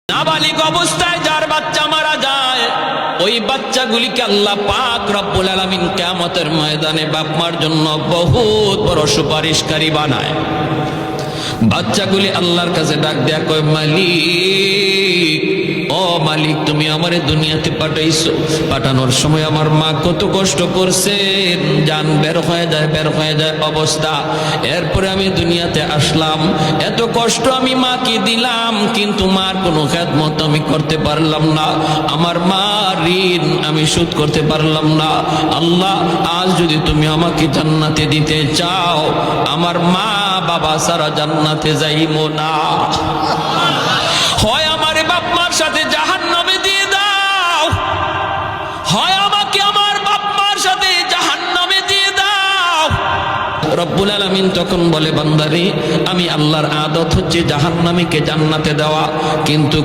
নাবালিগ অবস্থায় যার বাচ্চা মারা যায়, ওই বাচ্চাগুলিকে আল্লাহ পাক রব্বুল আলামিন কিয়ামতের ময়দানে বাপ মার জন্য বহুত বড় সুপারিশকারী বানায়। বাচ্চাগুলি আল্লাহর কাছে ডাক দেয়া কয়, মালিক, ও মালিক, তুমি আমারে দুনিয়াতে পাঠাইছো, পাঠানোর সময় আমার মা কত কষ্ট করছে, জান বের হয়ে যায় অবস্থা। এরপরে আমি দুনিয়াতে আসলাম, এত কষ্ট আমি মাকে দিলাম, কিন্তু মার কোনো খেদমত আমি করতে পারলাম না, আমার মা ঋণ আমি শোধ করতে পারলাম না। আল্লাহ, আজ যদি তুমি আমাকে জান্নাতে দিতে চাও, আমার মা বাবা সারা জান্নাতে যাইবো না, হয় আমার বাপ মার সাথে জাহান্নামে দিয়ে দাও, হয় আমাকে আমার বাপ মার সাথে জাহান্নামে দিয়ে দাও। রব্বুল আলামিন তখন বলে, বান্দারে, আমি আল্লাহর আদত হচ্ছে জাহান্নামীকে জান্নাতে দেওয়া, কিন্তু